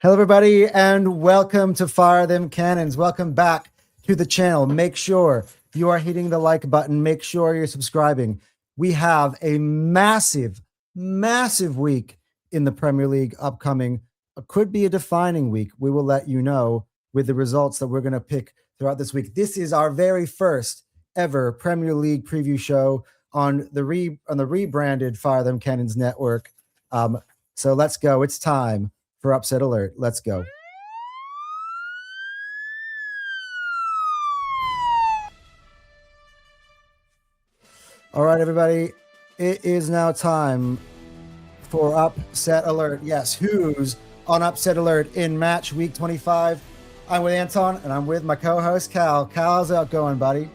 Hello, everybody, and welcome to Fire Them Cannons. Welcome back to the channel. Make sure you are hitting the like button. Make sure you're subscribing. We have a massive week in the Premier League upcoming. It could be a defining week. We will let you know with the results that we're going to pick throughout this week. This is our very first ever Premier League preview show on the rebranded Fire Them Cannons network. So let's go. It's time for Upset Alert. Let's go. All right, everybody. It is now time for Upset Alert. Yes, who's on Upset Alert in match week 25? I'm with Anton, and I'm with my co-host, Cal. Cal, how's it going, buddy?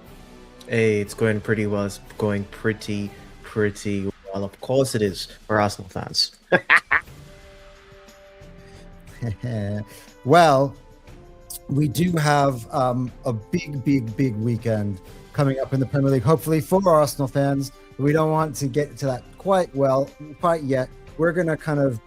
Hey, it's going pretty well. It's going pretty well. Of course it is for Arsenal fans. Well, we do have a big weekend coming up in the Premier League, hopefully for Arsenal fans. We don't want to get to that quite yet. We're going to kind of,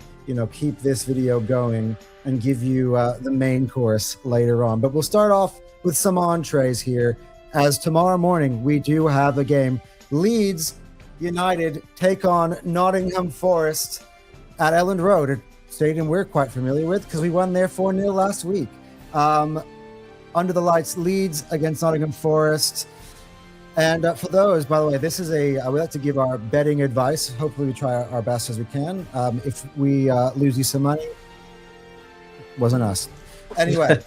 keep this video going and give you the main course later on. But we'll start off with some entrees here, as tomorrow morning we do have a game. Leeds United take on Nottingham Forest at Elland Road, a stadium we're quite familiar with because we won there 4-0 last week. Under the lights, Leeds against Nottingham Forest. And for those, by the way, this is we like to give our betting advice. Hopefully we try our best as we can. If we lose you some money, wasn't us. Anyway.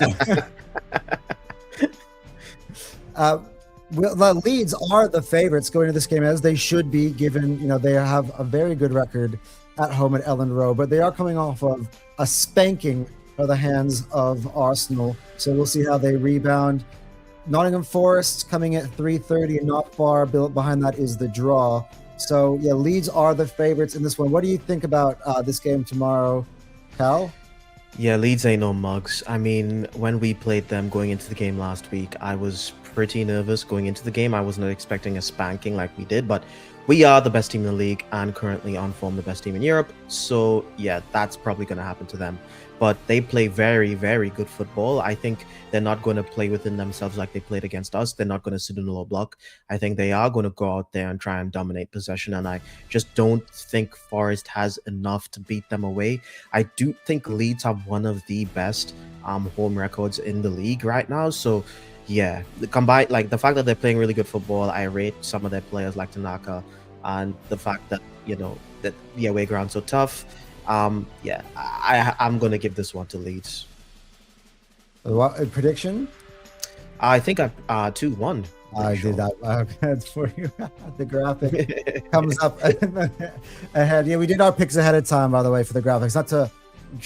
The Leeds are the favorites going into this game, as they should be, given they have a very good record at home at Elland Road, but they are coming off of a spanking by the hands of Arsenal. So we'll see how they rebound. Nottingham Forest coming at 3:30, and not far behind that is the draw. So yeah, Leeds are the favorites in this one. What do you think about this game tomorrow, Cal? Yeah, Leeds ain't no mugs. I mean, when we played them going into the game last week, I was pretty nervous going into the game. I was not expecting a spanking like we did, but we are the best team in the league and currently on form the best team in Europe. So yeah, that's probably going to happen to them. But they play very good football. I think they're not going to play within themselves like they played against us. They're not going to sit in a low block. I think they are going to go out there and try and dominate possession. And I just don't think Forest has enough to beat them away. I do think Leeds have one of the best home records in the league right now. So yeah, the fact that they're playing really good football, I rate some of their players like Tanaka, and the fact that that the away ground's so tough. Yeah, I'm gonna give this one to Leeds. What prediction? I think I 2-1. I did that for you. The graphic comes up ahead. Yeah, we did our picks ahead of time, by the way, for the graphics, not to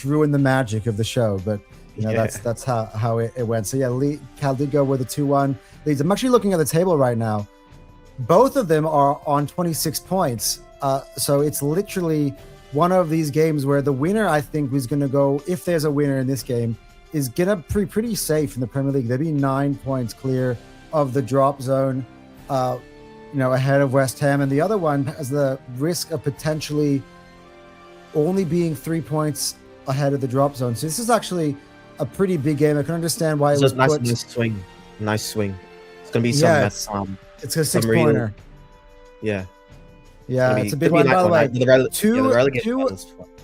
ruin the magic of the show, but that's how it went. So yeah, Cal did go with a 2-1 Leeds. I'm actually looking at the table right now. Both of them are on 26 points. So it's literally one of these games where the winner, I think, is going to go, if there's a winner in this game, is going to be pretty safe in the Premier League. They'll be 9 points clear of the drop zone, ahead of West Ham. And the other one has the risk of potentially only being 3 points ahead of the drop zone. So this is actually a pretty big game. I can understand why it was nice swing. Nice swing. It's going to be some it's a 6-pointer. Yeah. Yeah, it's a big one, by the way.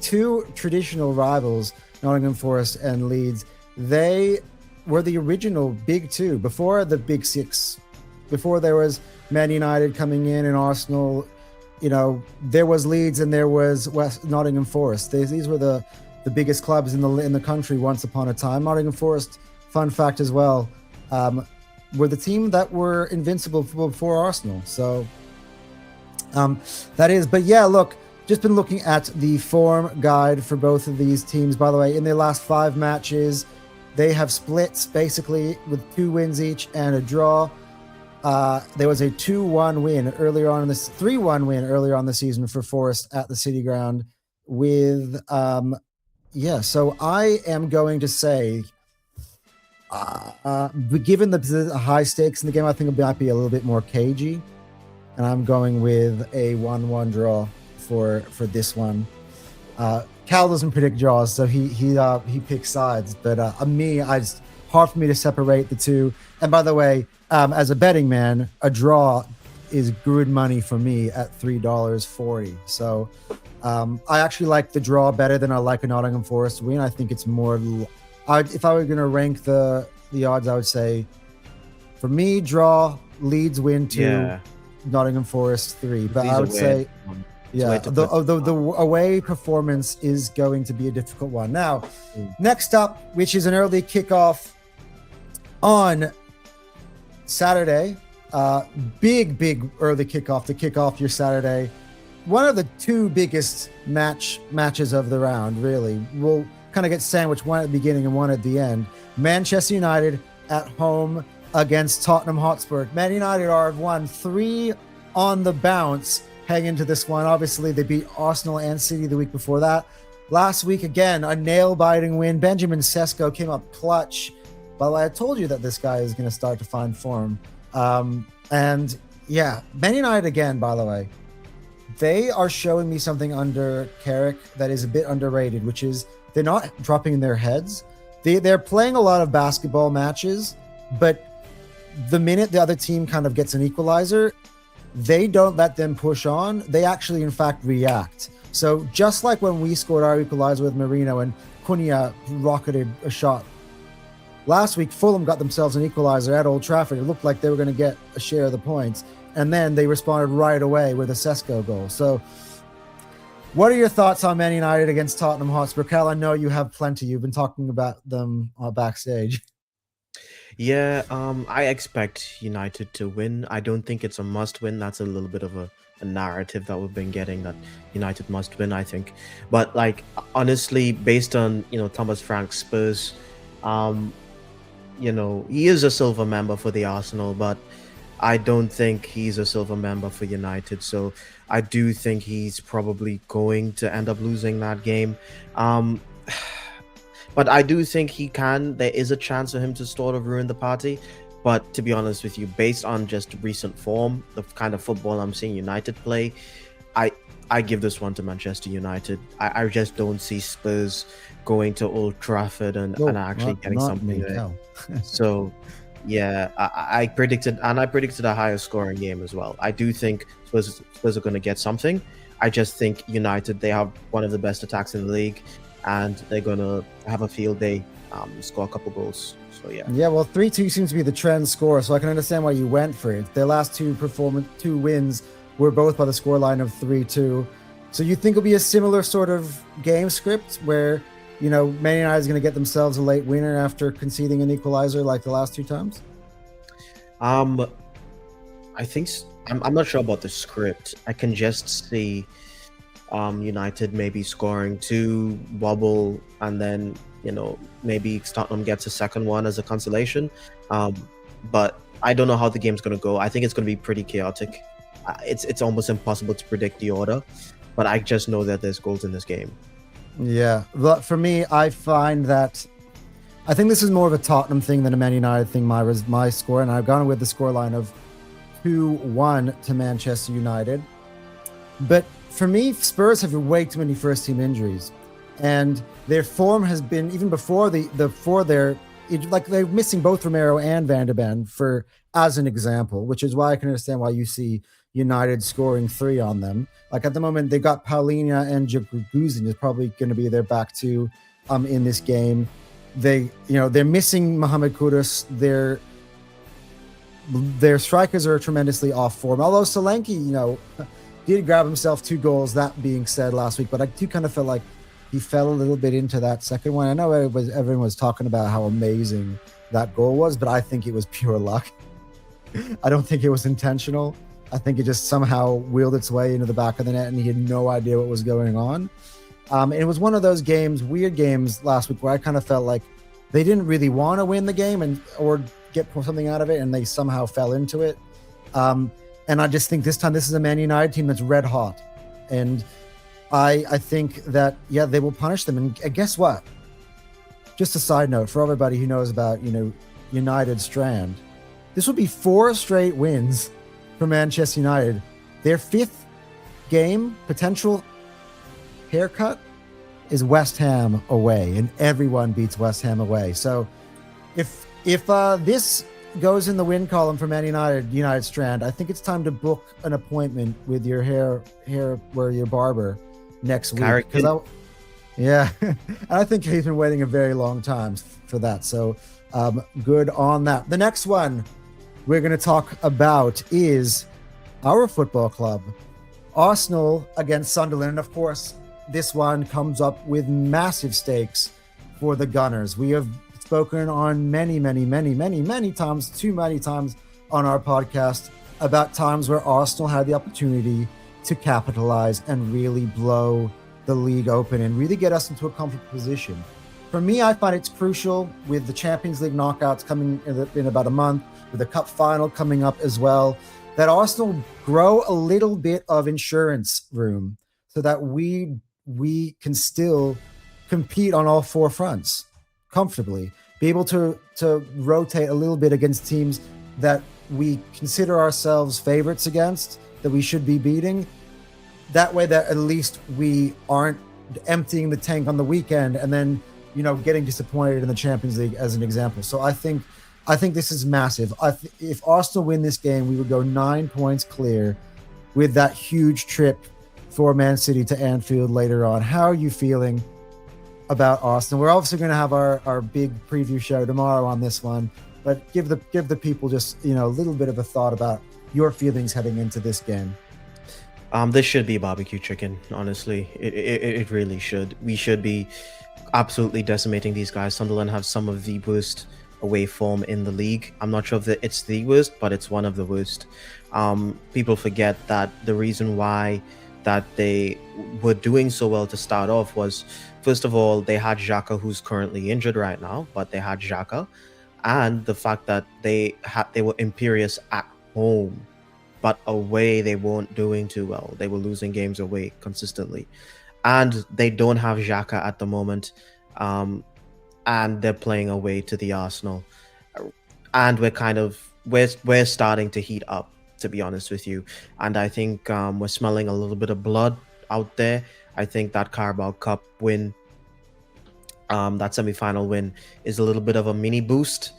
Two traditional rivals, Nottingham Forest and Leeds, they were the original big two before the big six. Before there was Man United coming in and Arsenal, there was Leeds and there was Nottingham Forest. These were the biggest clubs in the country once upon a time. Nottingham Forest, fun fact as well, were the team that were invincible before Arsenal. So that is, but yeah, look, just been looking at the form guide for both of these teams. By the way, in their last 5 matches, they have split basically with 2 wins each and a draw. There was a 2-1 win earlier on in this 3-1 win earlier on the season for Forest at the City Ground with, so I am going to say, given the high stakes in the game, I think it might be a little bit more cagey. And I'm going with a 1-1 draw for this one. Cal doesn't predict draws, so he picks sides. But it's hard for me to separate the two. And by the way, as a betting man, a draw is good money for me at $3.40. So I actually like the draw better than I like a Nottingham Forest win. I think it's more. If I were going to rank the odds, I would say for me, draw, Leeds win 2, Nottingham Forest 3. But I would say. Yeah, the away performance is going to be a difficult one. Now, next up, which is an early kickoff on Saturday, big early kickoff to kick off your Saturday. One of the two biggest matches of the round, really. We'll kind of get sandwiched, one at the beginning and one at the end. Manchester United at home against Tottenham Hotspur. Man United are won 3 on the bounce heading into this one. Obviously, they beat Arsenal and City the week before that. Last week, again, a nail-biting win. Benjamin Sesko came up clutch. By the way, I told you that this guy is going to start to find form. And yeah, Man United again, by the way, they are showing me something under Carrick that is a bit underrated, which is they're not dropping their heads. They're playing a lot of basketball matches, but the minute the other team kind of gets an equalizer, they don't let them push on. They actually, in fact, react. So just like when we scored our equalizer with Marino and Cunha rocketed a shot last week, Fulham got themselves an equalizer at Old Trafford. It looked like they were going to get a share of the points. And then they responded right away with a Sesko goal. So what are your thoughts on Man United against Tottenham Hotspur? Cal, I know you have plenty. You've been talking about them backstage. Yeah, I expect United to win. I don't think it's a must win. That's a little bit of a narrative that we've been getting, that United must win, I think. But like, honestly, based on, Thomas Frank's Spurs, he is a silver member for the Arsenal, but I don't think he's a silver member for United. So I do think he's probably going to end up losing that game. But I do think there is a chance for him to sort of ruin the party. But to be honest with you, based on just recent form, the kind of football I'm seeing United play, I give this one to Manchester United. I just don't see Spurs going to Old Trafford and actually getting something there. So, yeah, I predicted a higher scoring game as well. I do think Spurs are going to get something. I just think United, they have one of the best attacks in the league, and they're going to have a field day, score a couple goals. So, yeah. Yeah, well, 3-2 seems to be the trend score, so I can understand why you went for it. Their last two wins were both by the scoreline of 3-2. So you think it'll be a similar sort of game script where, Man United is going to get themselves a late winner after conceding an equalizer like the last 2 times? I think I'm not sure about the script. I can just see United maybe scoring 2, wobble, and then maybe Tottenham gets a second one as a consolation. But I don't know how the game's going to go. I think it's going to be pretty chaotic. It's almost impossible to predict the order, but I just know that there's goals in this game. Yeah, but for me, I think this is more of a Tottenham thing than a Man United thing. My score, and I've gone with the scoreline of 2-1 to Manchester United. But for me, Spurs have way too many first-team injuries, and their form has been, even before they're missing both Romero and Van de Ven as an example, which is why I can understand why you see United scoring 3 on them. Like at the moment, they got Paulinho and Jaguzin is probably going to be their back 2 in this game. They're missing Mohamed Kudus. Their strikers are tremendously off form. Although Solanke, did grab himself 2 goals, that being said, last week. But I do kind of feel like he fell a little bit into that second one. I know everyone was talking about how amazing that goal was, but I think it was pure luck. I don't think it was intentional. I think it just somehow wheeled its way into the back of the net, and he had no idea what was going on. And it was one of those weird games last week, where I kind of felt like they didn't really want to win the game or get something out of it, and they somehow fell into it. And I just think this time, this is a Man United team that's red hot. And I think that, they will punish them. And guess what? Just a side note for everybody who knows about, United Strand. This will be 4 straight wins for Manchester United. Their 5th game potential haircut is West Ham away, and everyone beats West Ham away. So if this goes in the win column for Man United Strand, I think it's time to book an appointment with your hair where your barber next week. Yeah, I think he's been waiting a very long time for that. So good on that. The next one we're going to talk about is our football club, Arsenal against Sunderland. And of course, this one comes up with massive stakes for the Gunners. We have spoken on many times, too many times on our podcast about times where Arsenal had the opportunity to capitalize and really blow the league open and really get us into a comfortable position. For me, I find it's crucial with the Champions League knockouts coming in about a month, with the cup final coming up as well, that Arsenal grow a little bit of insurance room so that we can still compete on all four fronts comfortably, be able to rotate a little bit against teams that we consider ourselves favorites against, that we should be beating. That way that at least we aren't emptying the tank on the weekend and then, getting disappointed in the Champions League as an example. So I think this is massive. If Arsenal win this game, we would go 9 points clear with that huge trip for Man City to Anfield later on. How are you feeling about Arsenal? We're obviously going to have our big preview show tomorrow on this one, but give the people just a little bit of a thought about your feelings heading into this game. This should be barbecue chicken, honestly. It really should. We should be absolutely decimating these guys. Sunderland have some of the worst away form in the league. I'm not sure if it's the worst, but it's one of the worst. People forget that the reason why that they were doing so well to start off was, first of all, they had Xhaka, who's currently injured right now, but they had Xhaka, and the fact that they were imperious at home, but away they weren't doing too well. They were losing games away consistently, and they don't have Xhaka at the moment, and they're playing away to the Arsenal, and we're starting to heat up, to be honest with you. And I think we're smelling a little bit of blood out there. I think that Carabao Cup win, that semi-final win, is a little bit of a mini boost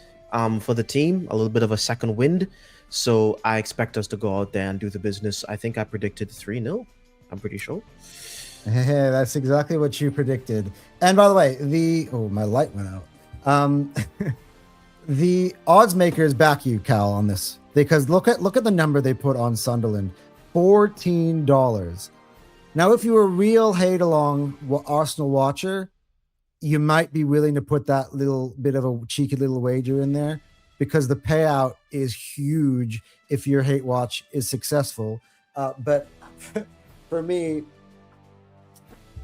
for the team, a little bit of a second wind. So I expect us to go out there and do the business. I think I predicted 3-0. I'm pretty sure. Hey, that's exactly what you predicted. And by the way, my light went out. The odds makers back you, Cal, on this, because look at the number they put on Sunderland, $14. Now, if you're a real hate along Arsenal watcher, you might be willing to put that little bit of a cheeky little wager in there, because the payout is huge if your hate watch is successful. But for me,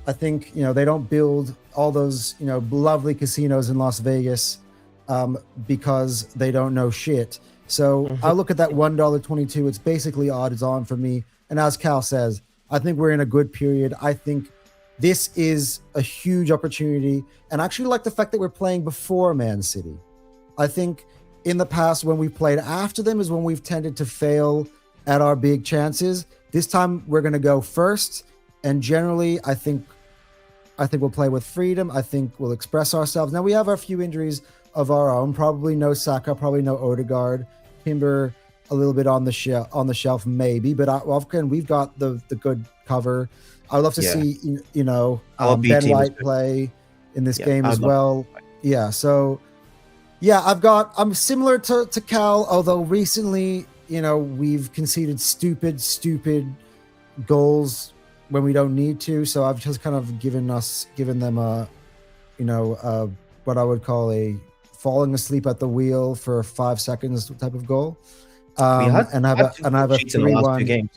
I think they don't build all those lovely casinos in Las Vegas because they don't know shit. So I look at that $1.22. It's basically odds on for me. And as Cal says, I think we're in a good period. I think this is a huge opportunity, and I actually like the fact that we're playing before Man City. I think in the past, when we've played after them is when we've tended to fail at our big chances. This time we're going to go first, and generally I think we'll play with freedom. I think we'll express ourselves. Now we have a few injuries of our own. Probably no Saka, probably no Odegaard. Timber a little bit on the shelf maybe, but we've got the good cover. I'd love to see Ben White play in this game as well. Yeah, so yeah, I'm similar to Cal, although recently we've conceded stupid goals when we don't need to. So I've just kind of given them what I would call a falling asleep at the wheel for 5 seconds type of goal. I have a 3-1.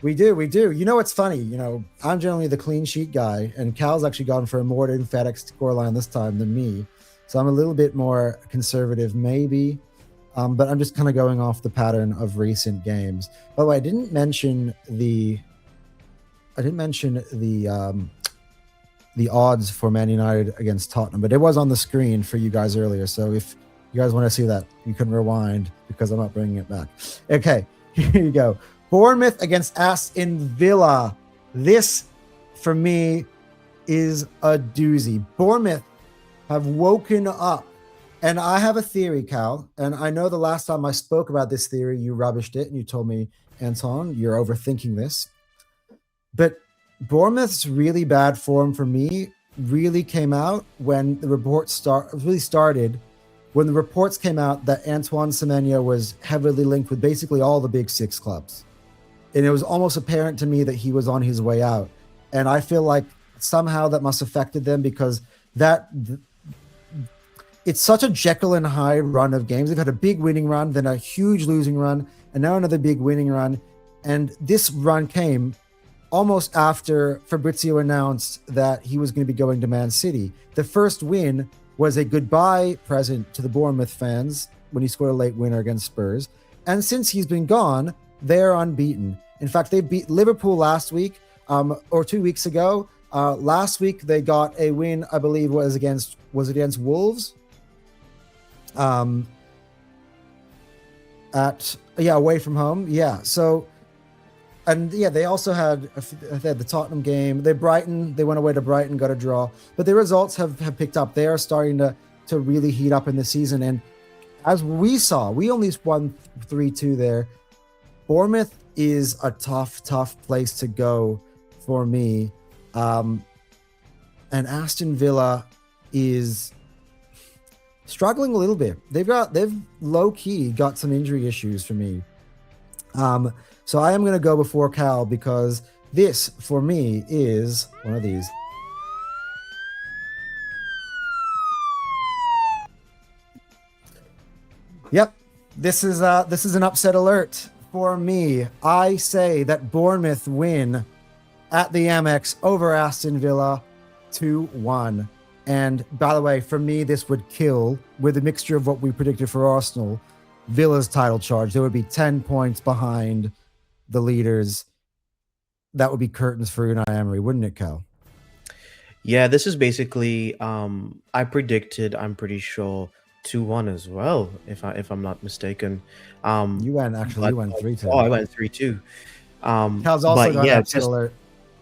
We do. It's funny. I'm generally the clean sheet guy, and Cal's actually gone for a more emphatic scoreline this time than me. So I'm a little bit more conservative, maybe. But I'm just kind of going off the pattern of recent games. By the way, I didn't mention the odds for Man United against Tottenham, but it was on the screen for you guys earlier. So if you guys want to see that, you can rewind because I'm not bringing it back. Okay, here you go. Bournemouth against Aston Villa. This, for me, is a doozy. Bournemouth have woken up. And I have a theory, Cal. And I know the last time I spoke about this theory, you rubbished it and you told me, Anton, you're overthinking this. But Bournemouth's really bad form for me really came out when the reports started when the reports came out that Antoine Semenyo was heavily linked with basically all the big six clubs. And it was almost apparent to me that he was on his way out. And I feel like somehow that must have affected them because it's such a Jekyll and Hyde run of games. They've had a big winning run, then a huge losing run, and now another big winning run. And this run came almost after Fabrizio announced that he was going to be going to Man City. The first win was a goodbye present to the Bournemouth fans when he scored a late winner against Spurs. And since he's been gone, they're unbeaten. In fact, they beat Liverpool last week or 2 weeks ago. Last week, they got a win, I believe, was against Wolves? Away from home. Yeah. So, and yeah, they also had the Tottenham game. They went away to Brighton, got a draw, but their results have picked up. They are starting to really heat up in the season. And as we saw, we only won 3-2 there. Bournemouth is a tough place to go for me. And Aston Villa is struggling a little bit. They've low key got some injury issues for me. So I am going to go before Cal because this for me is one of these. Yep. This is an upset alert for me. I say that Bournemouth win at the Amex over Aston Villa 2-1. And by the way, for me, this would kill with a mixture of what we predicted for Arsenal, Villa's title charge. There would be 10 points behind the leaders. That would be curtains for Unai Emery, wouldn't it, Cal? Yeah, this is basically I predicted, I'm pretty sure 2-1 as well, if I'm not mistaken. You went 3-2. Oh, I went 3-2. Cal's also got an upset alert.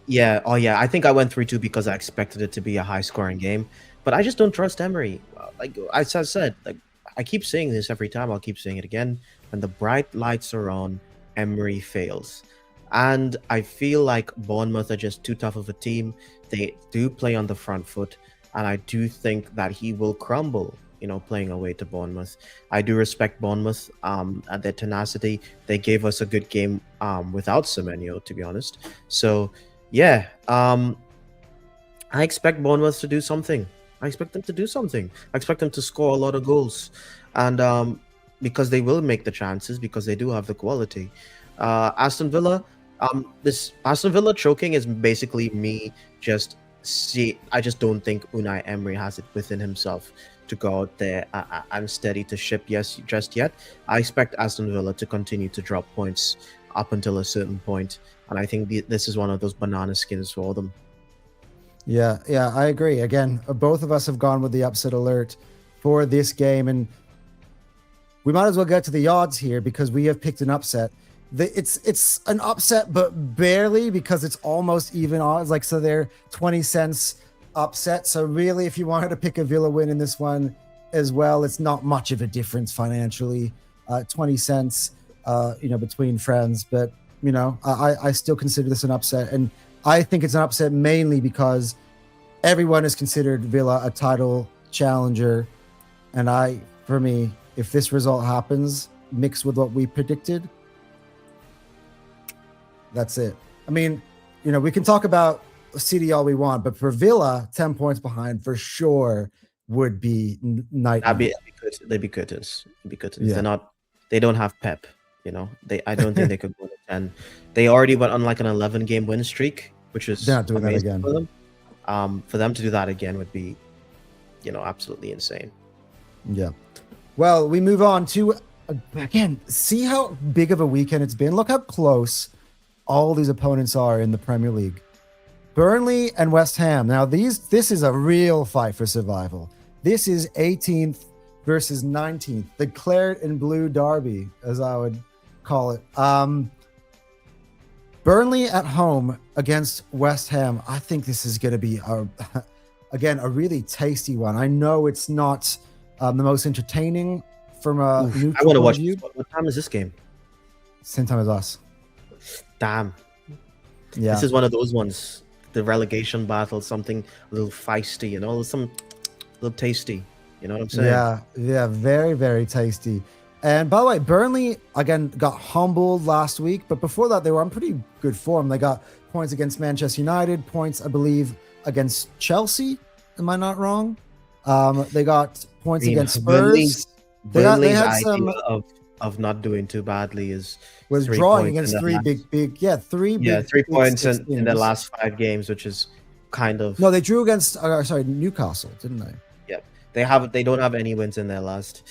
Yeah, I think I went 3-2 because I expected it to be a high-scoring game, but I just don't trust Emery. Like I said, like I keep saying this every time. I'll keep saying it again. When the bright lights are on, Emery fails, and I feel like Bournemouth are just too tough of a team. They do play on the front foot, and I do think that he will crumble. Playing away to Bournemouth. I do respect Bournemouth and their tenacity. They gave us a good game without Semenyo, to be honest. So. Yeah, I expect Bournemouth to do something. I expect them to do something. I expect them to score a lot of goals, and because they will make the chances, because they do have the quality. Aston Villa, this Aston Villa choking is basically me I just don't think Unai Emery has it within himself to go out there and steady to ship. Just yet. I expect Aston Villa to continue to drop points up until a certain point. And I think this is one of those banana skins for them. Yeah, I agree. Again, both of us have gone with the upset alert for this game. And we might as well get to the odds here because we have picked an upset. It's an upset, but barely because it's almost even odds. Like, so they're 20 cents upset. So really, if you wanted to pick a Villa win in this one as well, it's not much of a difference financially. 20 cents, between friends. But I still consider this an upset, and I think it's an upset mainly because everyone has considered Villa a title challenger, and for me, if this result happens mixed with what we predicted, that's it. I mean, we can talk about City all we want, but for Villa, 10 points behind for sure would be night. They'd be curtains. Yeah. They don't have Pep. I don't think they could go to 10. They already went on like an 11-game win streak, which is they're not doing that again for them. For them to do that again would be, absolutely insane. Yeah. Well, we move on to again. See how big of a weekend it's been. Look how close all these opponents are in the Premier League. Burnley and West Ham. Now, this is a real fight for survival. This is 18th versus 19th, the claret and blue derby, as I would call it. Burnley at home against West Ham. I think this is going to be again a really tasty one. I know it's not the most entertaining from a Oof, I neutral want to point watch of view. this. What time is this game? Same time as us. Damn. Yeah. This is one of those ones. The relegation battle, something a little feisty, some a little tasty. You know what I'm saying? Yeah, very, very tasty. And by the way, Burnley again got humbled last week, but before that, they were on pretty good form. They got points against Manchester United, points, I believe, against Chelsea. Am I not wrong? They got points against Spurs. Burnley's had idea some of not doing too badly was drawing 3 points against in the last- three big 3 points six in the teams. last 5 games, which is kind of No, they drew against Newcastle, didn't they? they don't have any wins in their last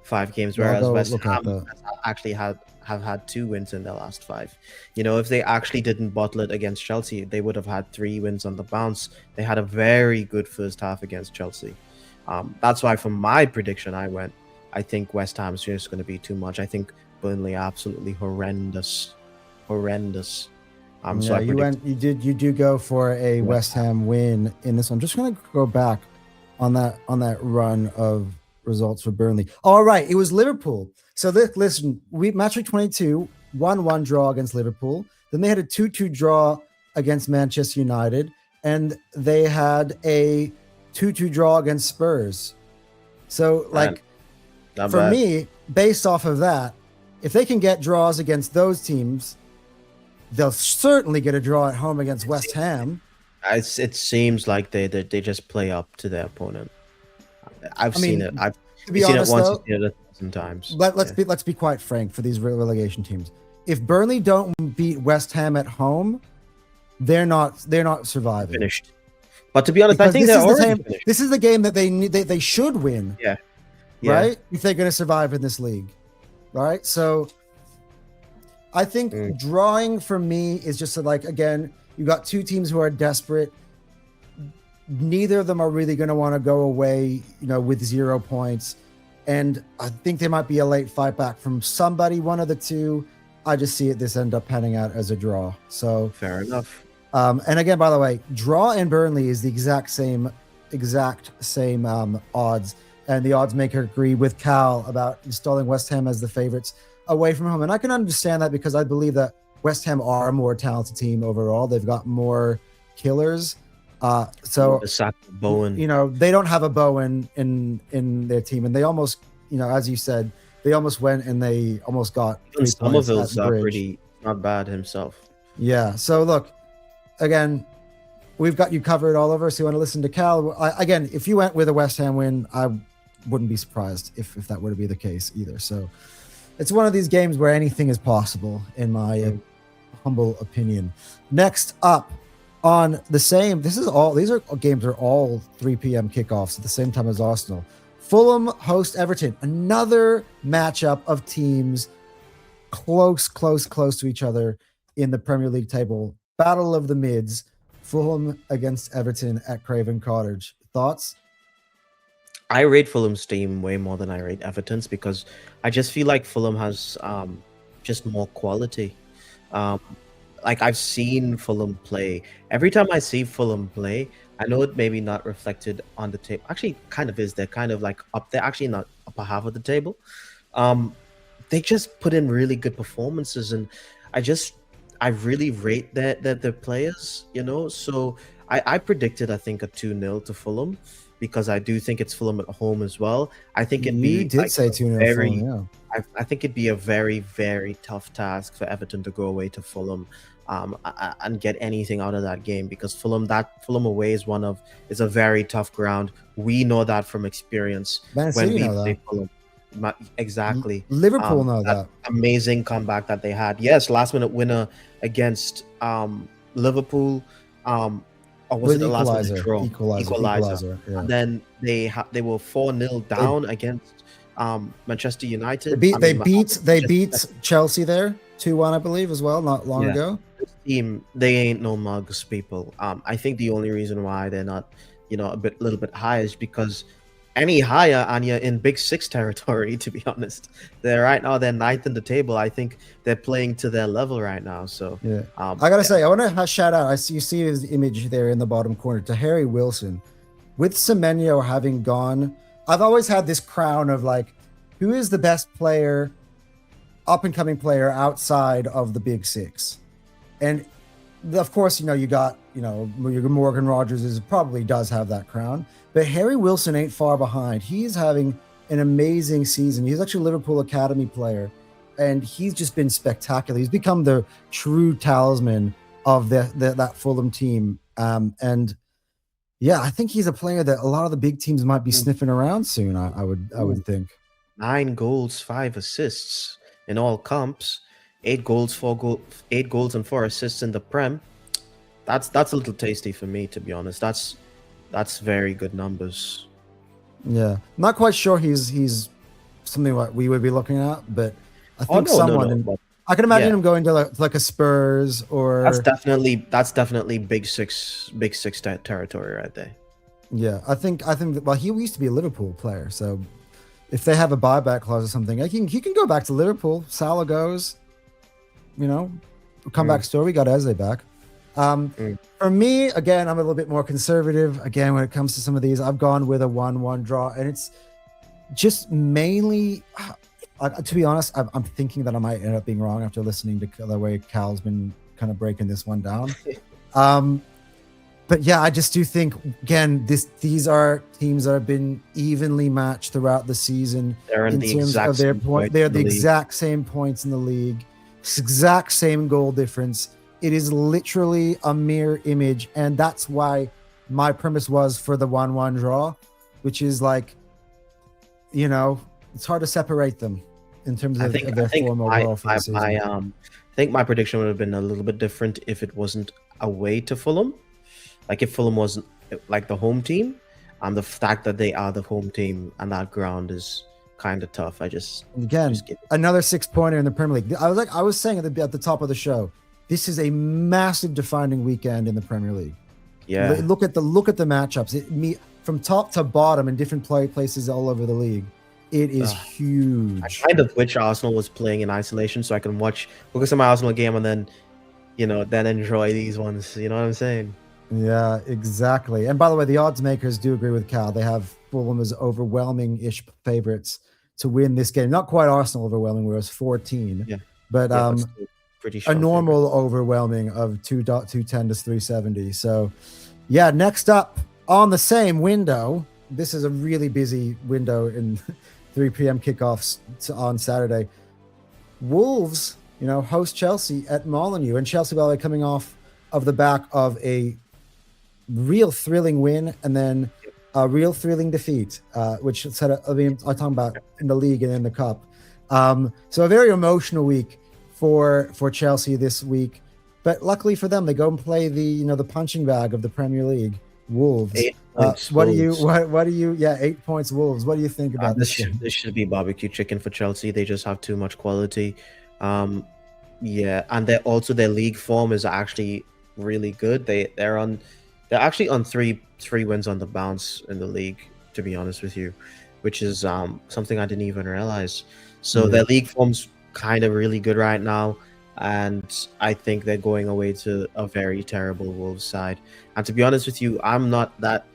5 games, Yeah, I'll whereas go West look at Ham that. actually have had 2 wins in their last 5. If they actually didn't bottle it against Chelsea, they would have had 3 wins on the bounce. They had a very good first half against Chelsea. That's why, for my prediction, I think West Ham is just going to be too much. I think Burnley are absolutely horrendous. So Yeah, I predict you do go for a West Ham win in this one. Just gonna go back on that run of results for Burnley. All right, it was Liverpool. So listen, match week 22, 1-1 draw against Liverpool. Then they had a 2-2 draw against Manchester United, and they had a 2-2 draw against Spurs. So not for bad. me, based off of that, if they can get draws against those teams, they'll certainly get a draw at home against West Ham. It seems like they just play up to their opponent. I've seen it. I've seen honest, it once, though, I've seen it 1,000 times. Let's be quite frank for these relegation teams. If Burnley don't beat West Ham at home, they're not surviving. Finished. But to be honest, Because I think they're already finished. this is the game that they should win. Yeah. Right? If they're going to survive in this league. Right? So I think drawing for me is just again, you got two teams who are desperate. Neither of them are really going to want to go away, with 0 points. And I think there might be a late fight back from somebody, one of the two. I just see this end up panning out as a draw. So fair enough. And again, by the way, draw and Burnley is the exact same odds. And the odds maker agree with Cal about installing West Ham as the favorites away from home. And I can understand that because I believe that West Ham are a more talented team overall. They've got more killers. So Bowen. They don't have a Bowen in their team, and they almost, as you said, they almost went and they almost got 3 points. Somerville's pretty not bad himself. Yeah. So look, again, we've got you covered all over. So you want to listen to Cal again? If you went with a West Ham win, I wouldn't be surprised if that were to be the case either. So it's one of these games where anything is possible, in my humble opinion. Next up. On the same, these games are all 3 p.m. kickoffs at the same time as Arsenal. Fulham host Everton, another matchup of teams close to each other in the Premier League table. Battle of the mids, Fulham against Everton at Craven Cottage. Thoughts? I rate Fulham's team way more than I rate Everton's because I just feel like Fulham has just more quality. I've seen Fulham play. Every time I see Fulham play, I know it maybe not reflected on the table. Actually, kind of is. They're kind of up there. Actually, not upper half of the table. They just put in really good performances, and I really rate their players. So I predicted I think a 2-0 to Fulham because I do think it's Fulham at home as well. I think you did say 2-0 Fulham, yeah. I think it'd be a very, very tough task for Everton to go away to Fulham and get anything out of that game because Fulham away is a very tough ground. We know that from experience. Man City know play that. Fulham. Exactly. Liverpool know that. Amazing comeback that they had. Yes, last minute winner against Liverpool. Or was it the last minute draw? Equalizer. Yeah. And then they were 4-0 down against Manchester United. They beat Chelsea there 2-1, I believe, as well, not long ago. This team, they ain't no mugs, people. I think the only reason why they're not, a little bit high is because any higher, and you're in Big Six territory. To be honest, they're right now they're ninth in the table. I think they're playing to their level right now. So, Yeah. I gotta yeah. say, I want to shout out. You see his image there in the bottom corner to Harry Wilson. With Semenyo having gone, I've always had this crown of like, who is the best player, up and coming player outside of the Big Six? And of course, you got, Morgan Rogers probably does have that crown, but Harry Wilson ain't far behind. He's having an amazing season. He's actually a Liverpool Academy player, and he's just been spectacular. He's become the true talisman of that Fulham team. And yeah, I think he's a player that a lot of the big teams might be sniffing around soon. I would think. 9 goals, 5 assists in all comps. 8 goals, 8 goals and 4 assists in the Prem. That's a little tasty for me, to be honest. That's very good numbers. Yeah, not quite sure he's something what we would be looking at, but I think No. I can imagine Yeah. him going to like a Spurs or That's definitely Big Six territory right there. yeah. I think well, he used to be a Liverpool player, so if they have a buyback clause or something, he can go back to Liverpool. Salah goes, comeback story. We got Eze back. For me, again, I'm a little bit more conservative. Again, when it comes to some of these, I've gone with a 1-1 draw, and it's just mainly, to be honest, I'm thinking that I might end up being wrong after listening to the way Cal's been kind of breaking this one down. But yeah, I just do think, again, these are teams that have been evenly matched throughout the season They're in the terms exact of their same point. points They're in the the league. exact same points in the league, exact same goal difference. It is literally a mirror image, and that's why my premise was for the 1-1 draw, which is like, it's hard to separate them in terms of their form overall for the season. I think my prediction would have been a little bit different if it wasn't away to Fulham. Like if Fulham was like the home team, and the fact that they are the home team and that ground is kind of tough. Again, another 6-pointer in the Premier League. I was saying at the top of the show, this is a massive defining weekend in the Premier League. Yeah. Look at the matchups. From top to bottom in different places all over the league. It is huge. I kind of wish Arsenal was playing in isolation so I can focus on my Arsenal game and then, then enjoy these ones. You know what I'm saying? Yeah, exactly. And by the way, the odds makers do agree with Cal. They have Fulham as overwhelming-ish favorites to win this game. Not quite Arsenal overwhelming, where it was 14. Yeah. But pretty a normal overwhelming of 210 to 370. So yeah, next up on the same window, this is a really busy window in 3 p.m. kickoffs on Saturday. Wolves, host Chelsea at Molineux, and Chelsea, by the way, coming off of the back of a real thrilling win and then a real thrilling defeat, which I'm talking about in the league and in the cup. So a very emotional week for Chelsea this week, but luckily for them, they go and play the punching bag of the Premier League, Wolves. 8 points. What Wolves. do you? Yeah, 8 points, Wolves. What do you think about this? This should be barbecue chicken for Chelsea. They just have too much quality. Yeah, and their league form is actually really good. They're actually on three wins on the bounce in the league, to be honest with you, which is something I didn't even realize. So their league form's kind of really good right now, and I think they're going away to a very terrible Wolves side. And to be honest with you, I'm not that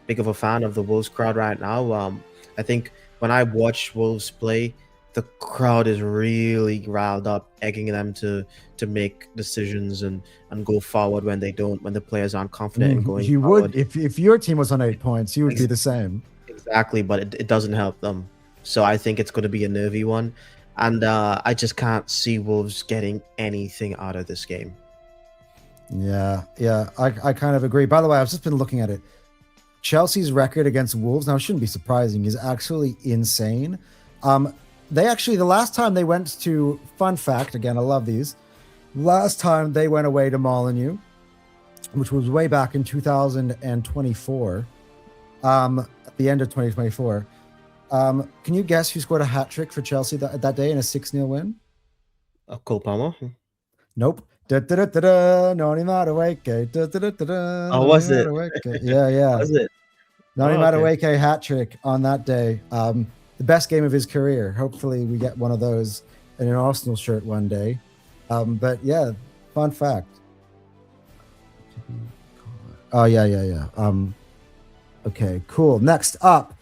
big of a fan of the Wolves crowd right now. I think when I watch Wolves play, the crowd is really riled up, egging them to make decisions and go forward when the players aren't confident in going you forward. would if your team was on 8 points, you would be the same. Exactly, but it doesn't help them. So I think it's going to be a nervy one, and I just can't see Wolves getting anything out of this game. Yeah, I kind of agree. By the way, I've just been looking at it. Chelsea's record against Wolves, now it shouldn't be surprising, is actually insane. The last time they went to, fun fact, again, I love these. Last time they went away to Molineux, which was way back in 2024, at the end of 2024. Can you guess who scored a hat trick for Chelsea that day in a 6-0 win? Cole Palmer? Nope. No, Oh, was it? Yeah. Was it? Nani Oh, okay. Madueke hat trick on that day. The best game of his career. Hopefully, we get one of those in an Arsenal shirt one day. But yeah, fun fact. Oh yeah. Okay, cool. Next up,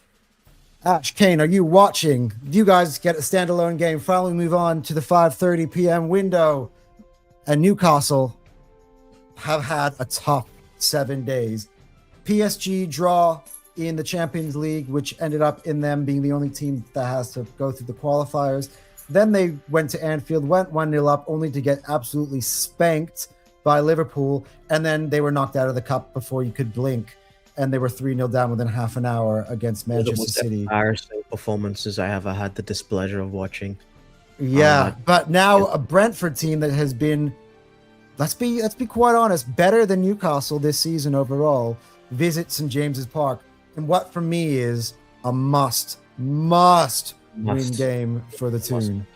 Ash Kane, are you watching? You guys get a standalone game. Finally, move on to the 5:30 p.m. window. And Newcastle have had a tough 7 days. PSG draw in the Champions League, which ended up in them being the only team that has to go through the qualifiers. Then they went to Anfield, went 1-0 up, only to get absolutely spanked by Liverpool. And then they were knocked out of the cup before you could blink. And they were 3-0 down within half an hour against One of the Manchester most City. embarrassing performances I ever had the displeasure of watching. Yeah, but now a Brentford team that has been, let's be quite honest, better than Newcastle this season overall, visit St. James's Park, and what for me is a must win game for the Toon.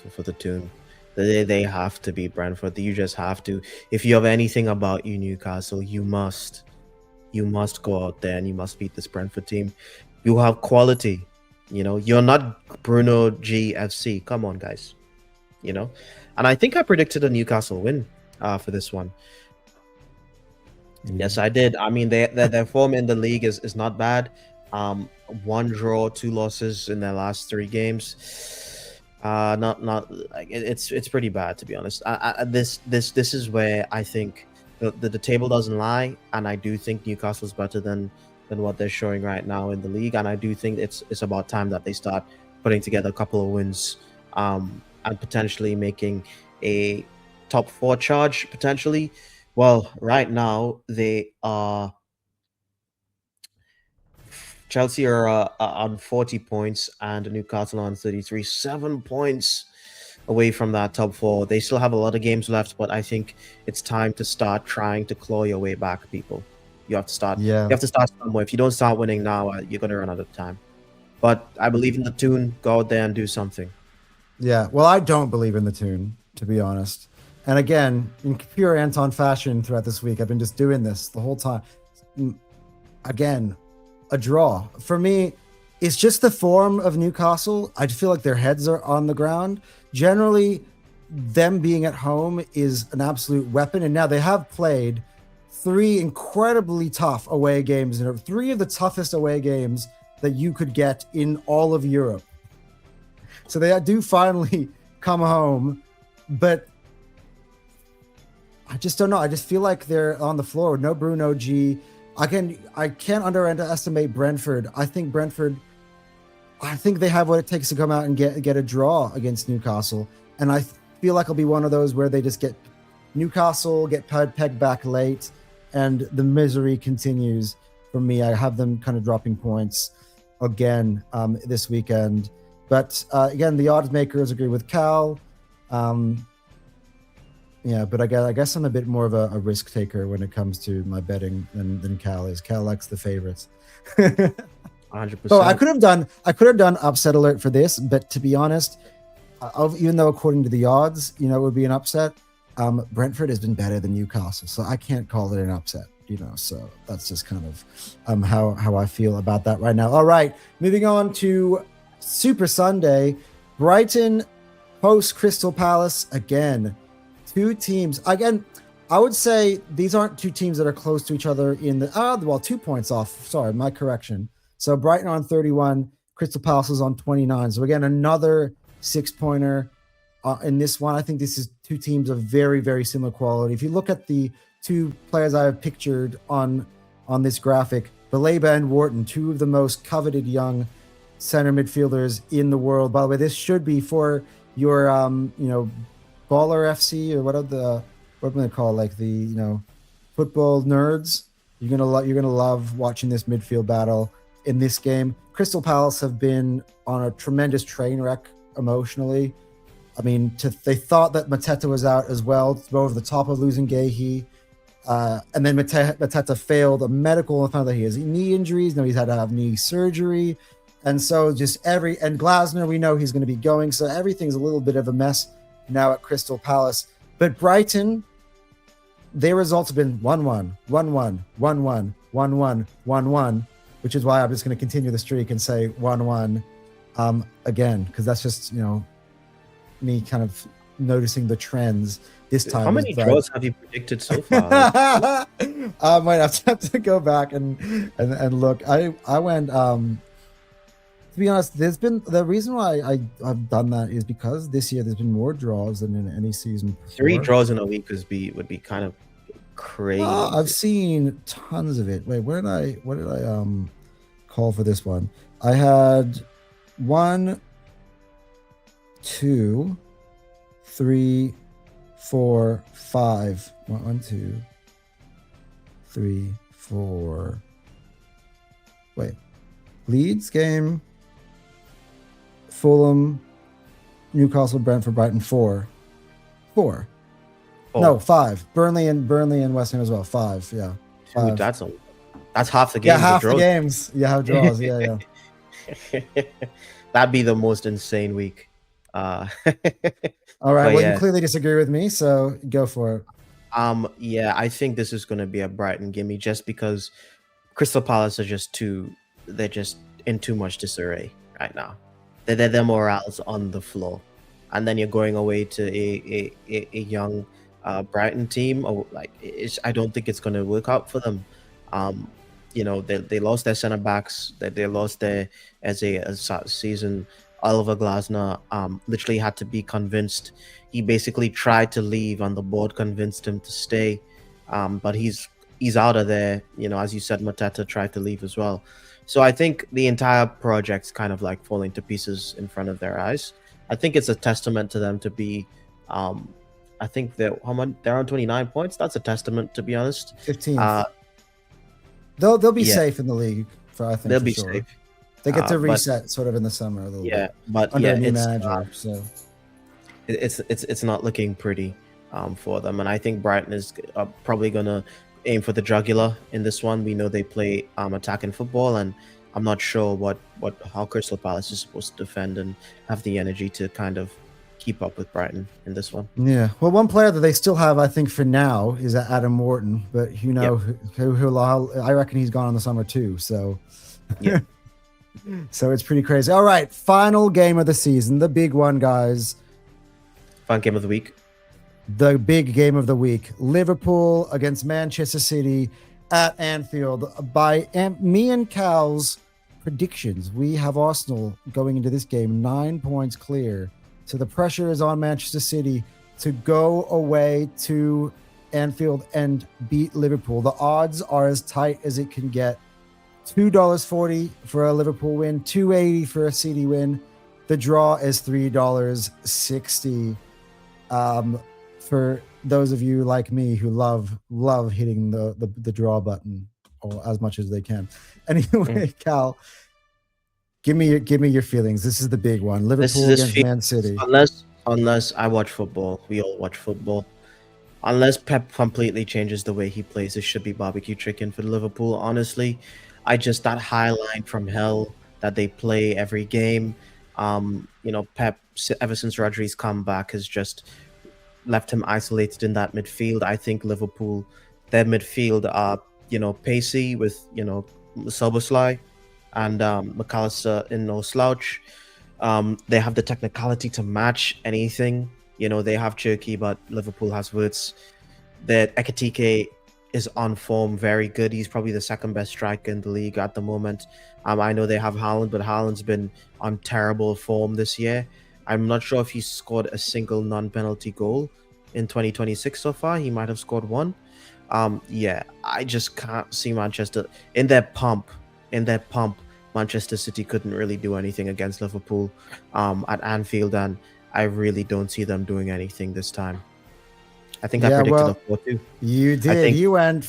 For the Toon. They have to beat Brentford. You just have to. If you have anything about you, Newcastle, you must go out there and you must beat this Brentford team. You have quality. You know, you're not Bruno GFC. Come on, guys. You know, and I think I predicted a Newcastle win for this one. Yes, I did. I mean, their form in the league is not bad. 1 draw, 2 losses in their last 3 games. Not like it's pretty bad, to be honest. This is where I think the table doesn't lie, and I do think Newcastle's better than what they're showing right now in the league, and I do think it's about time that they start putting together a couple of wins, and potentially making a top 4 charge potentially. Well, right now they are. Chelsea are on 40 points and Newcastle on 33, 7 points away from that top 4. They still have a lot of games left, but I think it's time to start trying to claw your way back, people. You have to start. Yeah. You have to start somewhere. If you don't start winning now, you're going to run out of time. But I believe in the Toon. Go out there and do something. Yeah. Well, I don't believe in the Toon, to be honest. And again, in pure Anton fashion throughout this week, I've been just doing this the whole time. Again, a draw. For me, it's just the form of Newcastle. I feel like their heads are on the ground. Generally, them being at home is an absolute weapon. And now they have played 3 incredibly tough away games, and 3 of the toughest away games that you could get in all of Europe. So they do finally come home, but I just don't know. I just feel like they're on the floor. No Bruno G. I can't underestimate Brentford. I think they have what it takes to come out and get a draw against Newcastle. And I feel like it'll be one of those where they just get pegged back late, and the misery continues for me. I have them kind of dropping points again this weekend. But again, the odds makers agree with Cal. Yeah, but I guess I'm a bit more of a risk taker when it comes to my betting than Cal is. Cal likes the favorites. 100%. So I could have done upset alert for this, but to be honest, even though according to the odds, it would be an upset. Brentford has been better than Newcastle, so I can't call it an upset. So that's just kind of how I feel about that right now. All right, moving on to Super Sunday, Brighton hosts Crystal Palace again. 2 teams. Again, I would say these aren't 2 teams that are close to each other in the 2 points off. Sorry, my correction. So Brighton on 31, Crystal Palace is on 29. So again, another 6-pointer in this one. I think this is 2 teams of very, very similar quality. If you look at the 2 players I have pictured on this graphic, Baleba and Wharton, 2 of the most coveted young center midfielders in the world. By the way, this should be for your Baller FC, or what am I gonna call, like, the football nerds. You're gonna love watching this midfield battle in this game. Crystal Palace have been on a tremendous train wreck emotionally. I mean, they thought that Mateta was out as well, to go over the top of losing Gahey, and then Mateta failed a medical and found that he has knee injuries. Now he's had to have knee surgery, and so and Glasner, we know he's going to be going, so everything's a little bit of a mess now at Crystal Palace. But Brighton, their results have been 1-1, 1-1, 1-1, 1-1, 1-1. which is why I'm just going to continue the streak and say 1-1 again, because that's just, me kind of noticing the trends this time. How many draws have you predicted so far? Like, I might have to go back and look. I went to be honest, there's been the reason why I've done that is because this year there's been more draws than in any season before. 3 draws in a week would be kind of crazy. I've seen tons of it. Wait, what did I call for this one? I had 1, 2, 3, 4, 5. 1, 2, 3, 4. Wait. Leeds game. Fulham, Newcastle, Brentford, Brighton. 4. No, 5. Burnley and West Ham as well. 5. Yeah. 5. Dude, that's half the games. Yeah, half the games. You have draws. Yeah. That'd be the most insane week. All right. Well, you clearly disagree with me, so go for it. Yeah, I think this is going to be a Brighton gimme just because Crystal Palace are they're just in too much disarray right now. Their morale's on the floor, and then you're going away to a young Brighton team. Or I don't think it's going to work out for them. They lost their centre backs. They lost their as a season. Oliver Glasner literally had to be convinced. He basically tried to leave, and the board convinced him to stay. But he's out of there. As you said, Mateta tried to leave as well. So I think the entire project's kind of like falling to pieces in front of their eyes. I think it's a testament to them to be. I think they're on 29 points. That's a testament, to be honest. 15. They'll be safe in the league. I think they'll be sure. safe. They get to reset sort of in the summer a little bit. Yeah, but under a new manager. So it's not looking pretty for them, and I think Brighton is probably gonna aim for the jugular in this one. We know they play attacking football, and I'm not sure how Crystal Palace is supposed to defend and have the energy to kind of keep up with Brighton in this one. Yeah. Well, one player that they still have, I think, for now is Adam Morton, but I reckon he's gone in the summer too. So yeah. So it's pretty crazy. All right, final game of the season, the big one, guys. Fun game of the week. The big game of the week. Liverpool against Manchester City at Anfield. By me and Cal's predictions, we have Arsenal going into this game 9 points clear. So the pressure is on Manchester City to go away to Anfield and beat Liverpool. The odds are as tight as it can get. $2.40 for a Liverpool win, $2.80 for a City win. The draw is $3.60. For those of you like me who love hitting the draw button or as much as they can. Anyway, Cal, give me your feelings. This is the big one. Liverpool against Man City. Unless I watch football, we all watch football. Unless Pep completely changes the way he plays, it should be barbecue chicken for Liverpool. Honestly, that high line from hell that they play every game. Pep, ever since Rodri's come back, has just left him isolated in that midfield. I think Liverpool, their midfield are, pacey with, Soboslai and McAllister in no slouch. They have the technicality to match anything. They have Cherky, but Liverpool has Wirtz. Their Ekitike is on form, very good. He's probably the second best striker in the league at the moment. I know they have Haaland, but Haaland's been on terrible form this year. I'm not sure if he's scored a single non-penalty goal in 2026 so far. He might have scored one. I just can't see Manchester in their pump. Manchester City couldn't really do anything against Liverpool at Anfield, and I really don't see them doing anything this time. I think I predicted a 4-2. You did. You went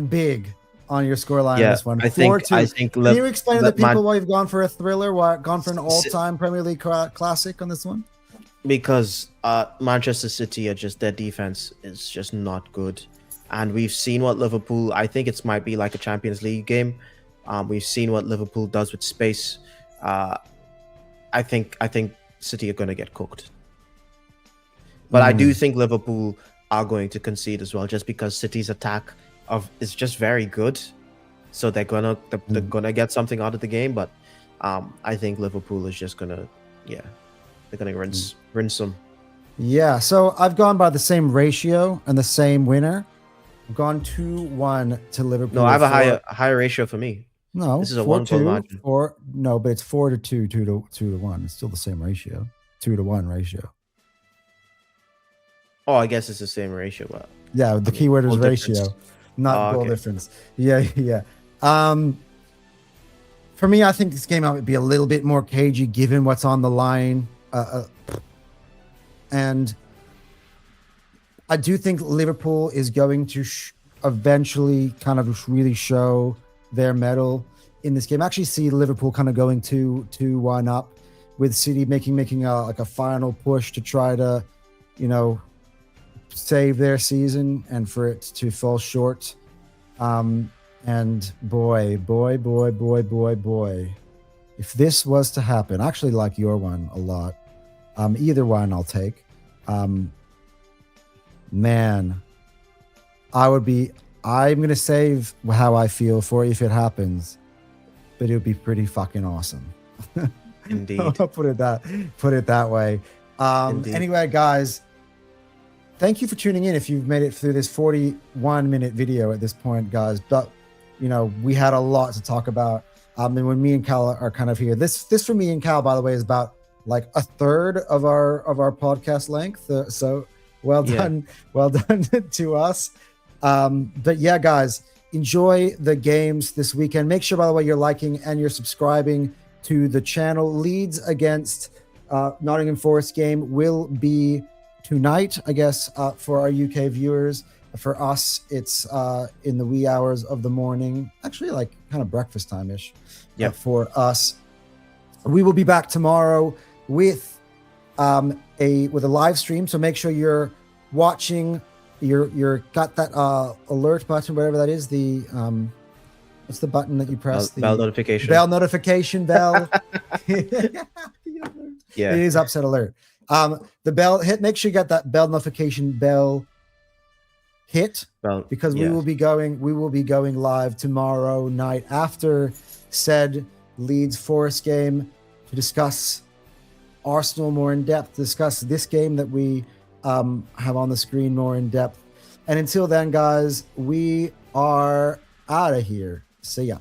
big on your scoreline on this one. 4-2. Can you explain to the people why you've gone for a thriller, why gone for an all-time Premier League classic on this one? Because Manchester City their defense is just not good, and we've seen what Liverpool. I think it might be like a Champions League game. We've seen what Liverpool does with space. I think City are going to get cooked. But I do think Liverpool are going to concede as well, just because City's attack is just very good. so they're Mm. gonna get something out of the game. But I think Liverpool is just gonna, yeah, they're gonna rinse them. Yeah, so I've gone by the same ratio and the same winner. I've gone 2-1 to Liverpool. No, I have a for- higher ratio for me. No, This is a 4-2, 1 goal margin. 4. No, but it's 4-2, 2-1. It's still the same ratio, 2-1 ratio. Oh, I guess it's the same ratio, but Yeah, the I mean, keyword is goal ratio, difference. not Oh, goal okay. difference. Yeah, yeah. For me, I think this game might be a little bit more cagey given what's on the line, and I do think Liverpool is going to eventually kind of really show their mettle in this game. I actually see Liverpool kind of going 2-1 up, with City making like a final push to try to, you know, save their season and for it to fall short. And boy, if this was to happen, I actually like your one a lot. Either one I'll take. Man, I'm going to save how I feel for if it happens, but it would be pretty fucking awesome. Indeed. I'll put it that way. Indeed. Anyway, guys, thank you for tuning in. If you've made it through this 41-minute video at this point, guys, but you know, we had a lot to talk about. And when me and Cal are kind of here, this for me and Cal, by the way, is about like a third of our podcast length. So well done to us. But yeah, guys, enjoy the games this weekend. Make sure, by the way, you're liking and you're subscribing to the channel. Leeds against Nottingham Forest game will be tonight, I guess, for our UK viewers. For us, it's in the wee hours of the morning, actually like kind of breakfast time-ish. Yeah. For us, we will be back tomorrow with a live stream. So make sure you're watching. You're got that alert button, whatever that is. The what's the button that you press? Bell notification. Bell notification bell. Yeah. It is upset alert. The bell hit. Make sure you got that bell notification bell hit, because we will be going live tomorrow night after said Leeds Forest game to discuss Arsenal more in depth, discuss this game that we have on the screen more in depth. And until then, guys, we are out of here. See ya.